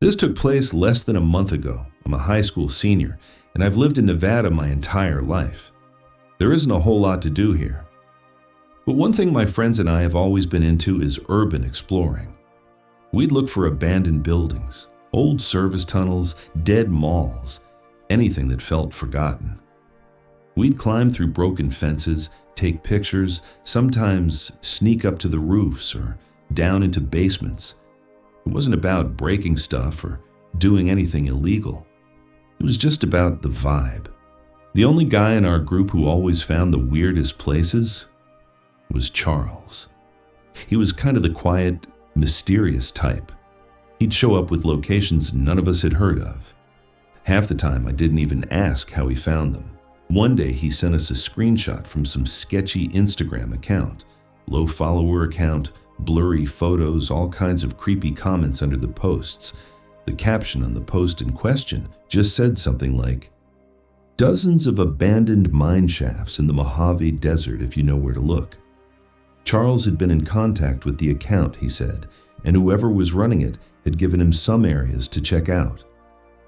This took place less than a month ago. I'm a high school senior, and I've lived in Nevada my entire life. There isn't a whole lot to do here. But one thing my friends and I have always been into is urban exploring. We'd look for abandoned buildings, old service tunnels, dead malls, anything that felt forgotten. We'd climb through broken fences, take pictures, sometimes sneak up to the roofs or down into basements. It wasn't about breaking stuff or doing anything illegal. It was just about the vibe. The only guy in our group who always found the weirdest places was Charles. He was kind of the quiet, mysterious type. He'd show up with locations none of us had heard of. Half the time, I didn't even ask how he found them. One day, he sent us a screenshot from some sketchy Instagram account, low follower account, blurry photos, all kinds of creepy comments under the posts. The caption on the post in question just said something like, "Dozens of abandoned mine shafts in the Mojave Desert if you know where to look." Charles had been in contact with the account, he said, and whoever was running it had given him some areas to check out.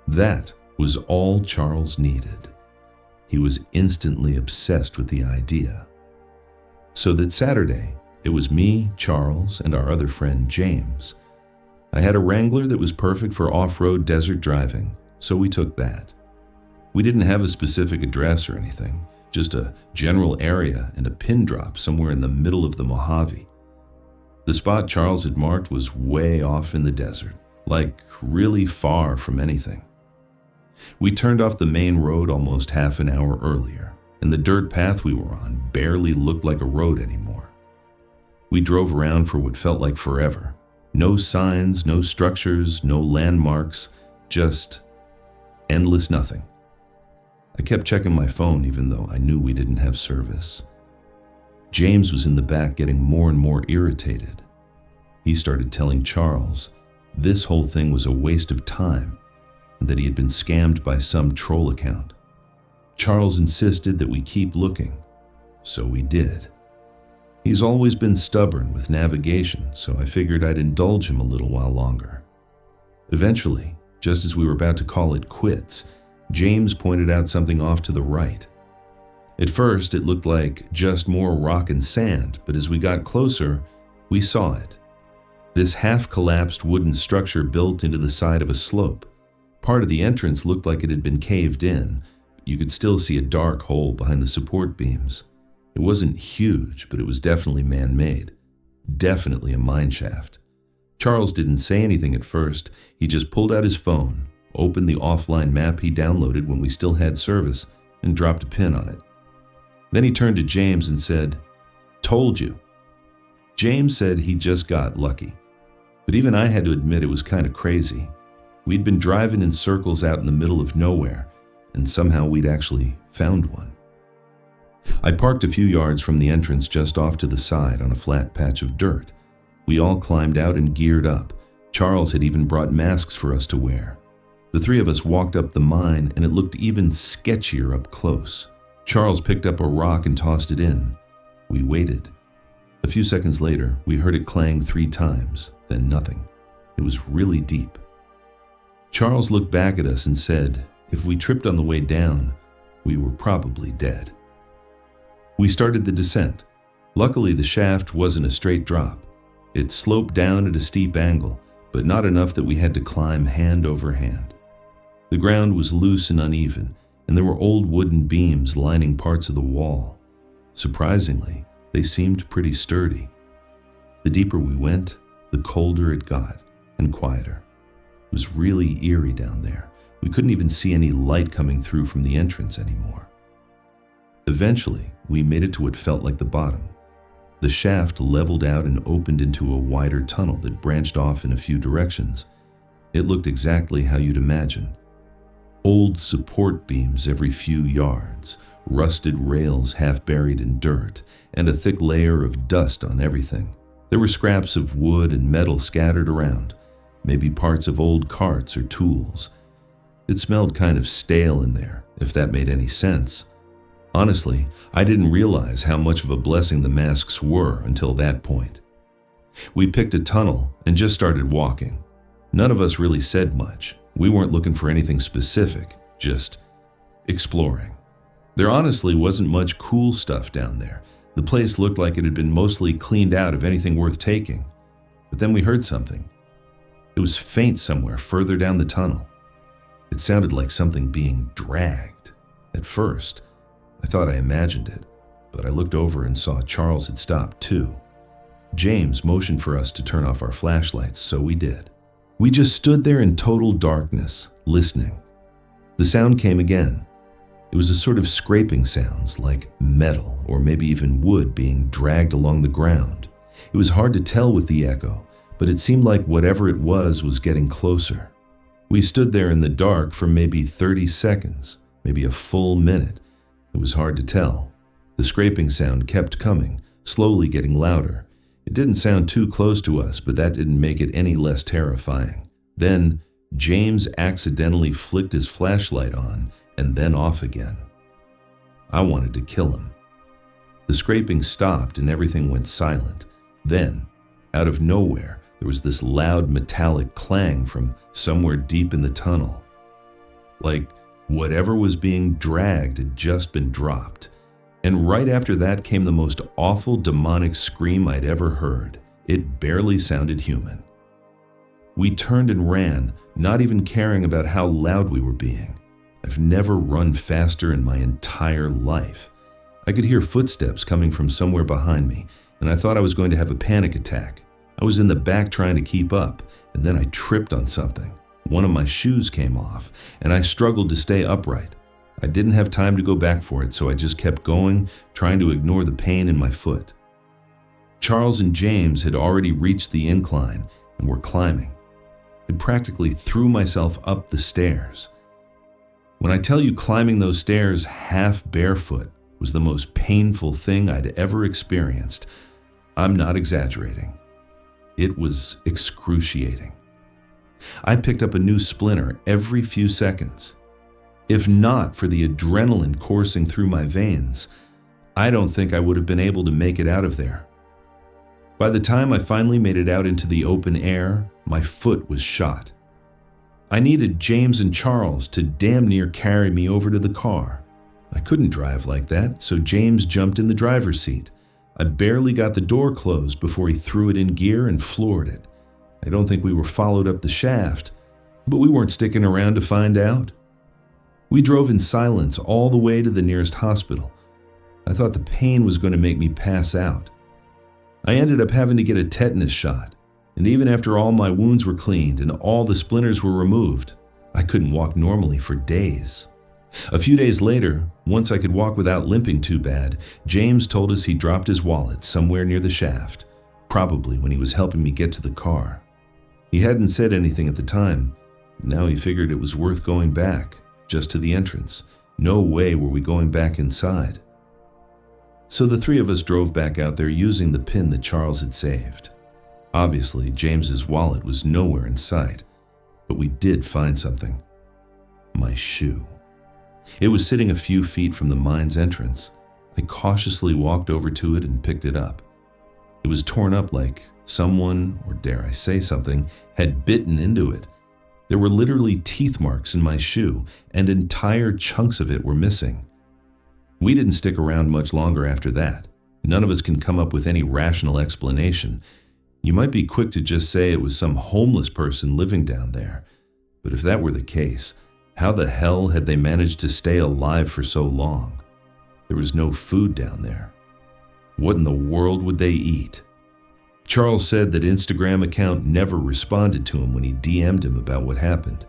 That was all Charles needed. He was instantly obsessed with the idea. So that Saturday, it was me, Charles, and our other friend, James. I had a Wrangler that was perfect for off-road desert driving, so we took that. We didn't have a specific address or anything, just a general area and a pin drop somewhere in the middle of the Mojave. The spot Charles had marked was way off in the desert, like really far from anything. We turned off the main road almost half an hour earlier, and the dirt path we were on barely looked like a road anymore. We drove around for what felt like forever. No signs, no structures, no landmarks, just endless nothing. I kept checking my phone even though I knew we didn't have service. James was in the back getting more and more irritated. He started telling Charles this whole thing was a waste of time and that he had been scammed by some troll account. Charles insisted that we keep looking, so we did. He's always been stubborn with navigation, so I figured I'd indulge him a little while longer. Eventually, just as we were about to call it quits, James pointed out something off to the right. At first, it looked like just more rock and sand, but as we got closer, we saw it. This half-collapsed wooden structure built into the side of a slope. Part of the entrance looked like it had been caved in. You could still see a dark hole behind the support beams. It wasn't huge, but it was definitely man-made. Definitely a mine shaft. Charles didn't say anything at first. He just pulled out his phone, opened the offline map he downloaded when we still had service, and dropped a pin on it. Then he turned to James and said, "Told you." James said he just got lucky. But even I had to admit it was kind of crazy. We'd been driving in circles out in the middle of nowhere, and somehow we'd actually found one. I parked a few yards from the entrance just off to the side on a flat patch of dirt. We all climbed out and geared up. Charles had even brought masks for us to wear. The three of us walked up the mine, and it looked even sketchier up close. Charles picked up a rock and tossed it in. We waited. A few seconds later, we heard it clang 3 times, then nothing. It was really deep. Charles looked back at us and said, if we tripped on the way down, we were probably dead. We started the descent. Luckily, the shaft wasn't a straight drop. It sloped down at a steep angle, but not enough that we had to climb hand over hand. The ground was loose and uneven, and there were old wooden beams lining parts of the wall. Surprisingly, they seemed pretty sturdy. The deeper we went, the colder it got, and quieter. It was really eerie down there. We couldn't even see any light coming through from the entrance anymore. Eventually, we made it to what felt like the bottom. The shaft leveled out and opened into a wider tunnel that branched off in a few directions. It looked exactly how you'd imagine. Old support beams every few yards, rusted rails half buried in dirt, and a thick layer of dust on everything. There were scraps of wood and metal scattered around, maybe parts of old carts or tools. It smelled kind of stale in there, if that made any sense. Honestly, I didn't realize how much of a blessing the masks were until that point. We picked a tunnel and just started walking. None of us really said much. We weren't looking for anything specific, just exploring. There honestly wasn't much cool stuff down there. The place looked like it had been mostly cleaned out of anything worth taking. But then we heard something. It was faint somewhere further down the tunnel. It sounded like something being dragged. At first, I thought I imagined it, but I looked over and saw Charles had stopped too. James motioned for us to turn off our flashlights, so we did. We just stood there in total darkness, listening. The sound came again. It was a sort of scraping sounds, like metal or maybe even wood being dragged along the ground. It was hard to tell with the echo, but it seemed like whatever it was getting closer. We stood there in the dark for maybe 30 seconds, maybe a full minute. It was hard to tell. The scraping sound kept coming, slowly getting louder. It didn't sound too close to us, but that didn't make it any less terrifying. Then, James accidentally flicked his flashlight on and then off again. I wanted to kill him. The scraping stopped and everything went silent. Then, out of nowhere, there was this loud metallic clang from somewhere deep in the tunnel. Like whatever was being dragged had just been dropped. And right after that came the most awful demonic scream I'd ever heard. It barely sounded human. We turned and ran, not even caring about how loud we were being. I've never run faster in my entire life. I could hear footsteps coming from somewhere behind me, and I thought I was going to have a panic attack. I was in the back trying to keep up, and then I tripped on something. One of my shoes came off, and I struggled to stay upright. I didn't have time to go back for it, so I just kept going, trying to ignore the pain in my foot. Charles and James had already reached the incline and were climbing. I practically threw myself up the stairs. When I tell you climbing those stairs half barefoot was the most painful thing I'd ever experienced, I'm not exaggerating. It was excruciating. I picked up a new splinter every few seconds. If not for the adrenaline coursing through my veins, I don't think I would have been able to make it out of there. By the time I finally made it out into the open air, my foot was shot. I needed James and Charles to damn near carry me over to the car. I couldn't drive like that, so James jumped in the driver's seat. I barely got the door closed before he threw it in gear and floored it. I don't think we were followed up the shaft, but we weren't sticking around to find out. We drove in silence all the way to the nearest hospital. I thought the pain was going to make me pass out. I ended up having to get a tetanus shot, and even after all my wounds were cleaned and all the splinters were removed, I couldn't walk normally for days. A few days later, once I could walk without limping too bad, James told us he dropped his wallet somewhere near the shaft, probably when he was helping me get to the car. He hadn't said anything at the time. Now he figured it was worth going back, just to the entrance. No way were we going back inside. So the three of us drove back out there using the pin that Charles had saved. Obviously, James's wallet was nowhere in sight, but we did find something. My shoe. It was sitting a few feet from the mine's entrance. I cautiously walked over to it and picked it up. It was torn up like someone, or dare I say something, had bitten into it. There were literally teeth marks in my shoe, and entire chunks of it were missing. We didn't stick around much longer after that. None of us can come up with any rational explanation. You might be quick to just say it was some homeless person living down there. But if that were the case, how the hell had they managed to stay alive for so long? There was no food down there. What in the world would they eat? Charles said that Instagram account never responded to him when he DM'd him about what happened.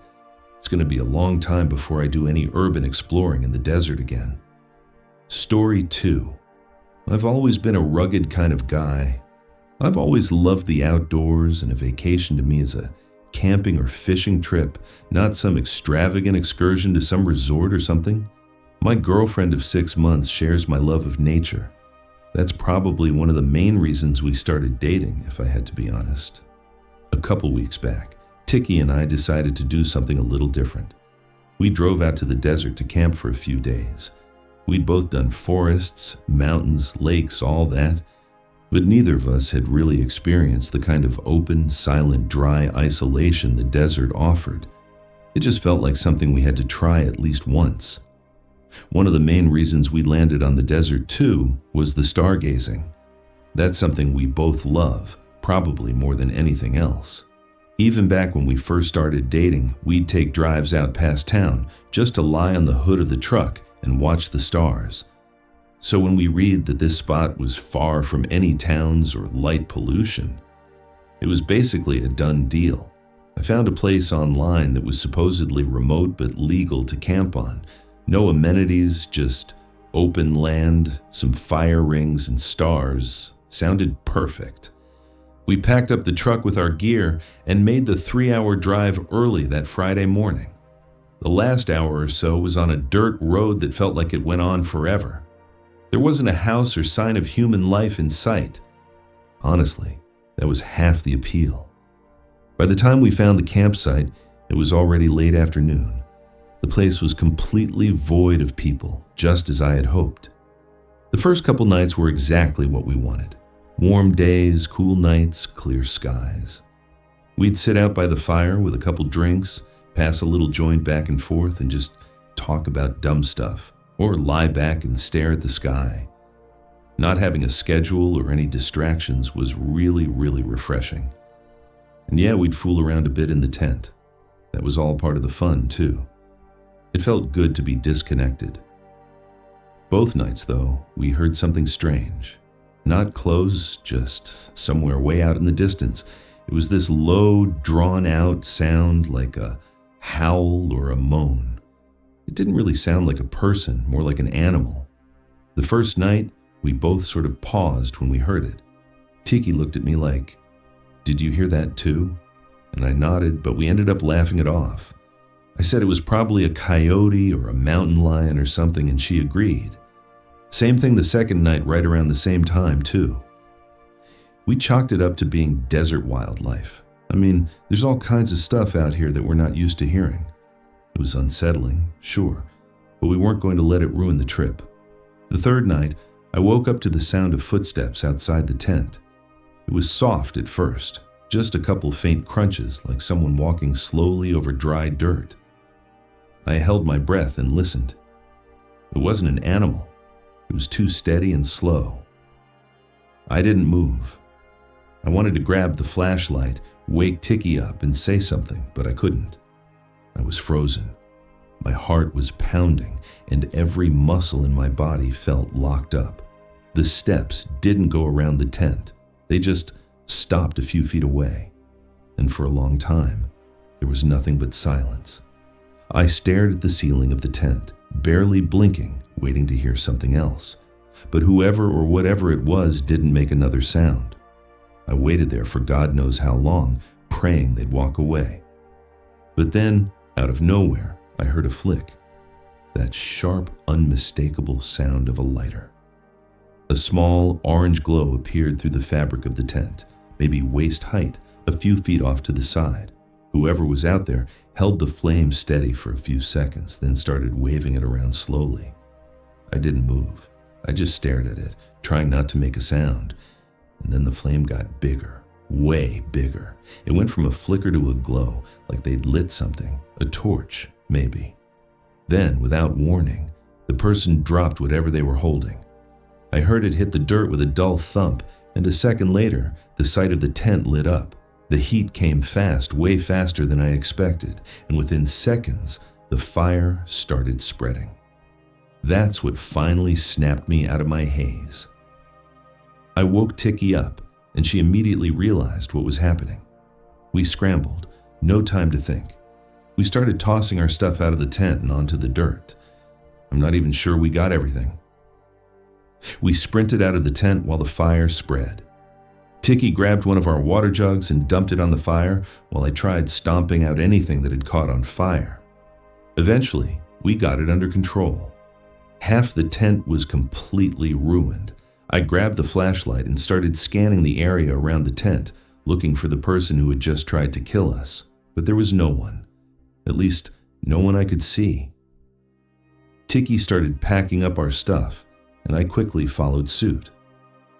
It's going to be a long time before I do any urban exploring in the desert again. Story 2. I've always been a rugged kind of guy. I've always loved the outdoors, and a vacation to me is a camping or fishing trip, not some extravagant excursion to some resort or something. My girlfriend of 6 months shares my love of nature. That's probably one of the main reasons we started dating, if I had to be honest. A couple weeks back, Tiki and I decided to do something a little different. We drove out to the desert to camp for a few days. We'd both done forests, mountains, lakes, all that. But neither of us had really experienced the kind of open, silent, dry isolation the desert offered. It just felt like something we had to try at least once. One of the main reasons we landed on the desert too was the stargazing. That's something we both love, probably more than anything else. Even back when we first started dating, we'd take drives out past town just to lie on the hood of the truck and watch the stars. So when we read that this spot was far from any towns or light pollution, it was basically a done deal. I found a place online that was supposedly remote but legal to camp on. No amenities, just open land, some fire rings and stars. Sounded perfect. We packed up the truck with our gear and made the 3-hour drive early that Friday morning. The last hour or so was on a dirt road that felt like it went on forever. There wasn't a house or sign of human life in sight. Honestly, that was half the appeal. By the time we found the campsite, it was already late afternoon. The place was completely void of people, just as I had hoped. The first couple nights were exactly what we wanted. Warm days, cool nights, clear skies. We'd sit out by the fire with a couple drinks, pass a little joint back and forth, and just talk about dumb stuff, or lie back and stare at the sky. Not having a schedule or any distractions was really, really refreshing. And yeah, we'd fool around a bit in the tent. That was all part of the fun, too. It felt good to be disconnected. Both nights, though, we heard something strange. Not close, just somewhere way out in the distance. It was this low, drawn-out sound like a howl or a moan. It didn't really sound like a person, more like an animal. The first night, we both sort of paused when we heard it. Tiki looked at me like, "Did you hear that too?" And I nodded, but we ended up laughing it off. I said it was probably a coyote or a mountain lion or something, and she agreed. Same thing the second night, right around the same time, too. We chalked it up to being desert wildlife. I mean, there's all kinds of stuff out here that we're not used to hearing. It was unsettling, sure, but we weren't going to let it ruin the trip. The third night, I woke up to the sound of footsteps outside the tent. It was soft at first, just a couple faint crunches like someone walking slowly over dry dirt. I held my breath and listened. It wasn't an animal. It was too steady and slow. I didn't move. I wanted to grab the flashlight, wake Tiki up, and say something, but I couldn't. I was frozen. My heart was pounding, and every muscle in my body felt locked up. The steps didn't go around the tent. They just stopped a few feet away. And for a long time, there was nothing but silence. I stared at the ceiling of the tent, barely blinking, waiting to hear something else. But whoever or whatever it was didn't make another sound. I waited there for God knows how long, praying they'd walk away. But then, out of nowhere, I heard a flick. That sharp, unmistakable sound of a lighter. A small, orange glow appeared through the fabric of the tent, maybe waist height, a few feet off to the side. Whoever was out there held the flame steady for a few seconds, then started waving it around slowly. I didn't move. I just stared at it, trying not to make a sound. And then the flame got bigger, way bigger. It went from a flicker to a glow, like they'd lit something, a torch, maybe. Then, without warning, the person dropped whatever they were holding. I heard it hit the dirt with a dull thump, and a second later, the side of the tent lit up. The heat came fast, way faster than I expected, and within seconds, the fire started spreading. That's what finally snapped me out of my haze. I woke Tiki up, and she immediately realized what was happening. We scrambled, no time to think. We started tossing our stuff out of the tent and onto the dirt. I'm not even sure we got everything. We sprinted out of the tent while the fire spread. Tiki grabbed one of our water jugs and dumped it on the fire while I tried stomping out anything that had caught on fire. Eventually, we got it under control. Half the tent was completely ruined. I grabbed the flashlight and started scanning the area around the tent, looking for the person who had just tried to kill us, but there was no one. At least, no one I could see. Tiki started packing up our stuff, and I quickly followed suit.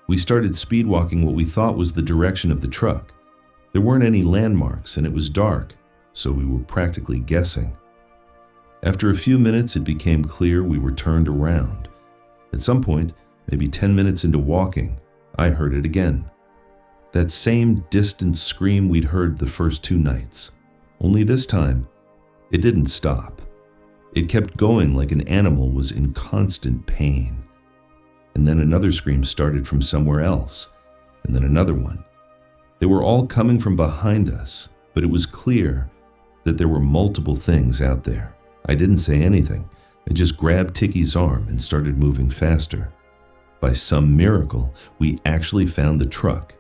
We started speedwalking what we thought was the direction of the truck. There weren't any landmarks and it was dark, so we were practically guessing. After a few minutes, it became clear we were turned around. At some point, maybe 10 minutes into walking, I heard it again. That same distant scream we'd heard the first 2 nights. Only this time, it didn't stop. It kept going like an animal was in constant pain. And then another scream started from somewhere else, and then another one. They were all coming from behind us, but it was clear that there were multiple things out there. I didn't say anything. I just grabbed Ticky's arm and started moving faster. By some miracle, we actually found the truck.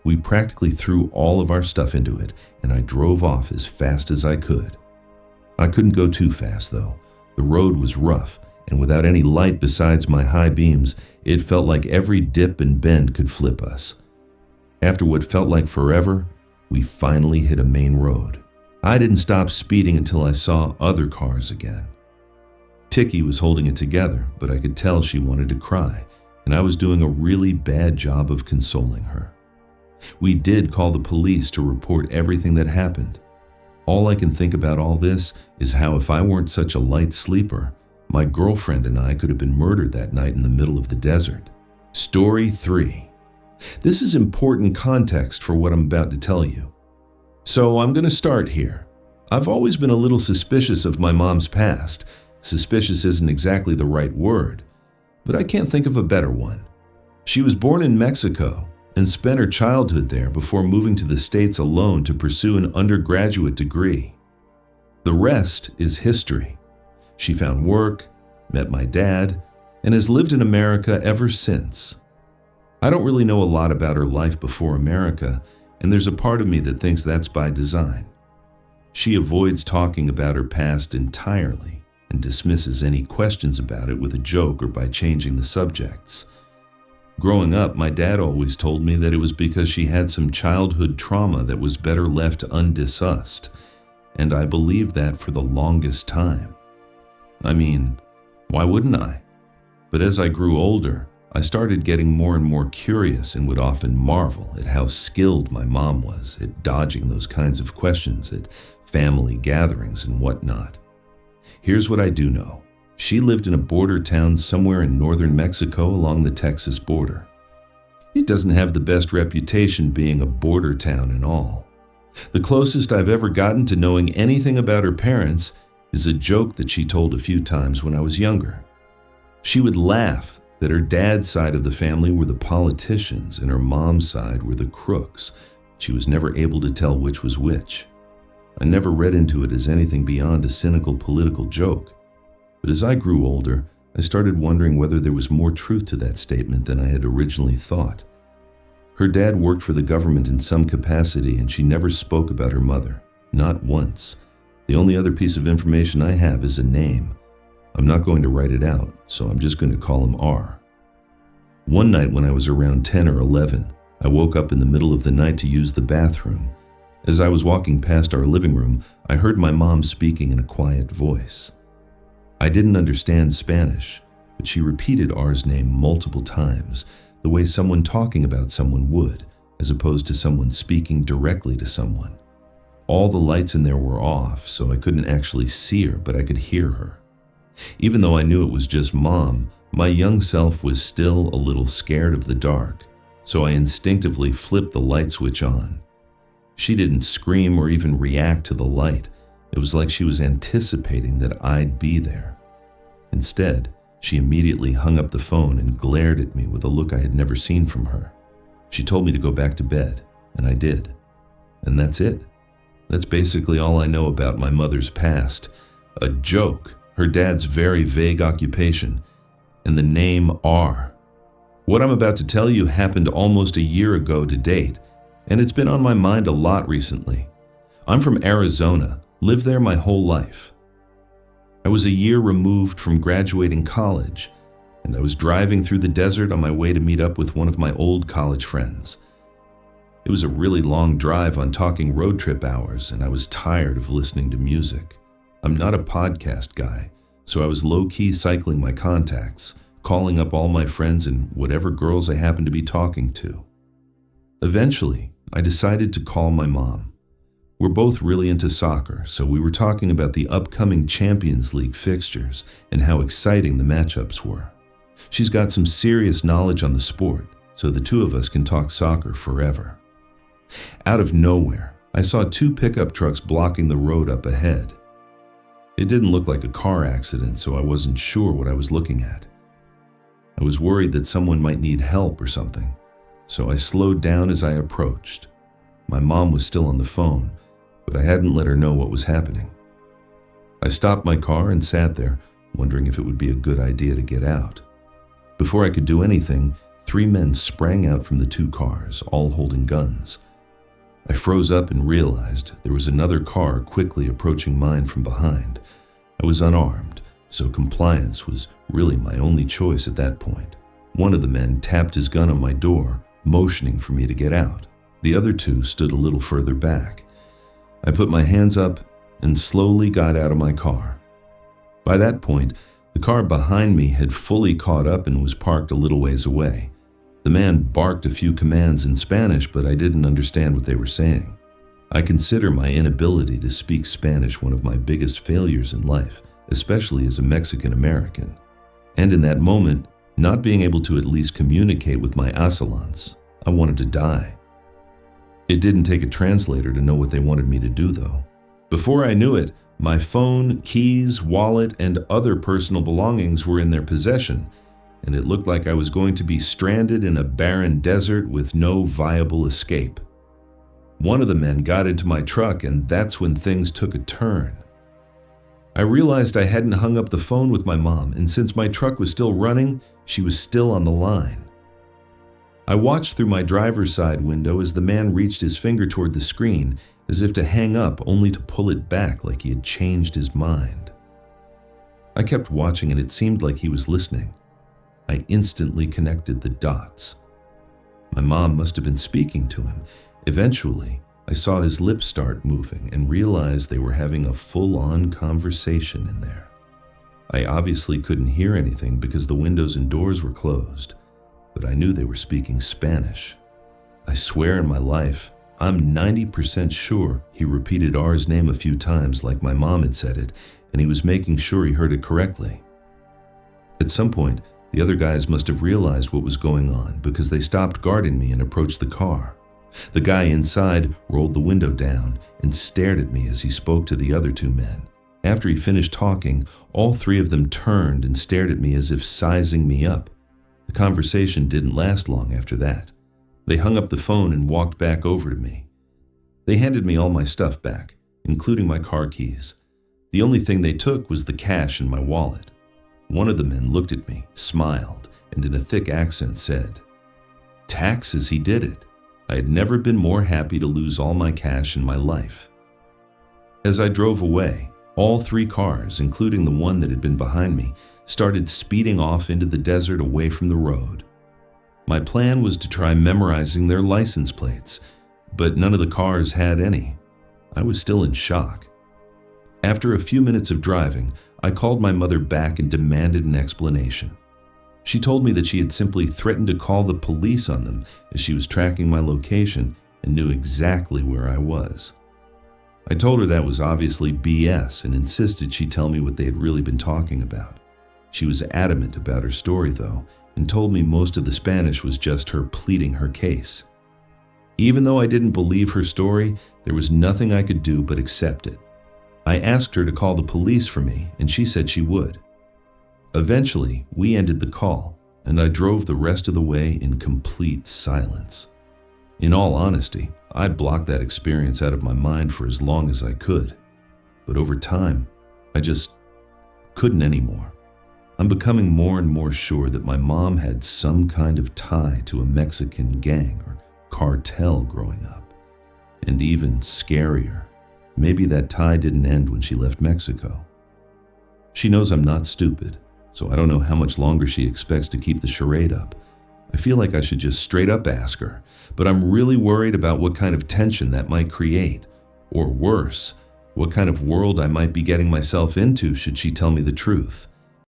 We practically threw all of our stuff into it, and I drove off as fast as I could. I couldn't go too fast, though. The road was rough, and without any light besides my high beams, it felt like every dip and bend could flip us. After what felt like forever, we finally hit a main road. I didn't stop speeding until I saw other cars again. Ticky was holding it together, but I could tell she wanted to cry, and I was doing a really bad job of consoling her. We did call the police to report everything that happened. All I can think about all this is how if I weren't such a light sleeper, my girlfriend and I could have been murdered that night in the middle of the desert. Story 3. This is important context for what I'm about to tell you. So I'm going to start here. I've always been a little suspicious of my mom's past. Suspicious isn't exactly the right word, but I can't think of a better one. She was born in Mexico and spent her childhood there before moving to the States alone to pursue an undergraduate degree. The rest is history. She found work, met my dad, and has lived in America ever since. I don't really know a lot about her life before America, and there's a part of me that thinks that's by design. She avoids talking about her past entirely and dismisses any questions about it with a joke or by changing the subjects. Growing up, my dad always told me that it was because she had some childhood trauma that was better left undiscussed, and I believed that for the longest time. I mean, why wouldn't I? But as I grew older, I started getting more and more curious and would often marvel at how skilled my mom was at dodging those kinds of questions at family gatherings and whatnot. Here's what I do know. She lived in a border town somewhere in northern Mexico along the Texas border. It doesn't have the best reputation being a border town and all. The closest I've ever gotten to knowing anything about her parents is a joke that she told a few times when I was younger. She would laugh that her dad's side of the family were the politicians and her mom's side were the crooks. She was never able to tell which was which. I never read into it as anything beyond a cynical political joke. But as I grew older, I started wondering whether there was more truth to that statement than I had originally thought. Her dad worked for the government in some capacity, and she never spoke about her mother, not once. The only other piece of information I have is a name. I'm not going to write it out, so I'm just going to call him R. One night when I was around 10 or 11, I woke up in the middle of the night to use the bathroom. As I was walking past our living room, I heard my mom speaking in a quiet voice. I didn't understand Spanish, but she repeated R's name multiple times, the way someone talking about someone would, as opposed to someone speaking directly to someone. All the lights in there were off, so I couldn't actually see her, but I could hear her. Even though I knew it was just Mom, my young self was still a little scared of the dark, so I instinctively flipped the light switch on. She didn't scream or even react to the light. It was like she was anticipating that I'd be there. Instead, she immediately hung up the phone and glared at me with a look I had never seen from her. She told me to go back to bed, and I did. And that's it. That's basically all I know about my mother's past. A joke, her dad's very vague occupation, and the name R. What I'm about to tell you happened almost a year ago to date, and it's been on my mind a lot recently. I'm from Arizona, lived there my whole life. I was a year removed from graduating college, and I was driving through the desert on my way to meet up with one of my old college friends. It was a really long drive on talking road trip hours, and I was tired of listening to music. I'm not a podcast guy, so I was low-key cycling my contacts, calling up all my friends and whatever girls I happened to be talking to. Eventually, I decided to call my mom. We're both really into soccer, so we were talking about the upcoming Champions League fixtures and how exciting the matchups were. She's got some serious knowledge on the sport, so the two of us can talk soccer forever. Out of nowhere, I saw two pickup trucks blocking the road up ahead. It didn't look like a car accident, so I wasn't sure what I was looking at. I was worried that someone might need help or something, so I slowed down as I approached. My mom was still on the phone, but I hadn't let her know what was happening. I stopped my car and sat there, wondering if it would be a good idea to get out. Before I could do anything, 3 men sprang out from the 2 cars, all holding guns. I froze up and realized there was another car quickly approaching mine from behind. I was unarmed, so compliance was really my only choice at that point. One of the men tapped his gun on my door, motioning for me to get out. The other 2 stood a little further back. I put my hands up and slowly got out of my car. By that point, the car behind me had fully caught up and was parked a little ways away. The man barked a few commands in Spanish, but I didn't understand what they were saying. I consider my inability to speak Spanish one of my biggest failures in life, especially as a Mexican American. And in that moment, not being able to at least communicate with my asalans, I wanted to die. It didn't take a translator to know what they wanted me to do, though. Before I knew it, my phone, keys, wallet, and other personal belongings were in their possession, and it looked like I was going to be stranded in a barren desert with no viable escape. One of the men got into my truck, and that's when things took a turn. I realized I hadn't hung up the phone with my mom, and since my truck was still running, she was still on the line. I watched through my driver's side window as the man reached his finger toward the screen, as if to hang up, only to pull it back like he had changed his mind. I kept watching, and it seemed like he was listening. I instantly connected the dots. My mom must have been speaking to him. Eventually, I saw his lips start moving and realized they were having a full-on conversation in there. I obviously couldn't hear anything because the windows and doors were closed, but I knew they were speaking Spanish. I swear in my life, I'm 90% sure he repeated R's name a few times like my mom had said it, and he was making sure he heard it correctly. At some point, the other guys must have realized what was going on because they stopped guarding me and approached the car. The guy inside rolled the window down and stared at me as he spoke to the other 2 men. After he finished talking, all 3 of them turned and stared at me as if sizing me up. The conversation didn't last long after that. They hung up the phone and walked back over to me. They handed me all my stuff back, including my car keys. The only thing they took was the cash in my wallet. One of the men looked at me, smiled, and in a thick accent said, "Taxes, he did it. I had never been more happy to lose all my cash in my life." As I drove away, all 3 cars, including the one that had been behind me, started speeding off into the desert away from the road. My plan was to try memorizing their license plates, but none of the cars had any. I was still in shock. After a few minutes of driving, I called my mother back and demanded an explanation. She told me that she had simply threatened to call the police on them as she was tracking my location and knew exactly where I was. I told her that was obviously BS and insisted she tell me what they had really been talking about. She was adamant about her story, though, and told me most of the Spanish was just her pleading her case. Even though I didn't believe her story, there was nothing I could do but accept it. I asked her to call the police for me, and she said she would. Eventually, we ended the call, and I drove the rest of the way in complete silence. In all honesty, I blocked that experience out of my mind for as long as I could. But over time, I just couldn't anymore. I'm becoming more and more sure that my mom had some kind of tie to a Mexican gang or cartel growing up. And even scarier, maybe that tie didn't end when she left Mexico. She knows I'm not stupid, so I don't know how much longer she expects to keep the charade up. I feel like I should just straight up ask her, but I'm really worried about what kind of tension that might create, or worse, what kind of world I might be getting myself into should she tell me the truth.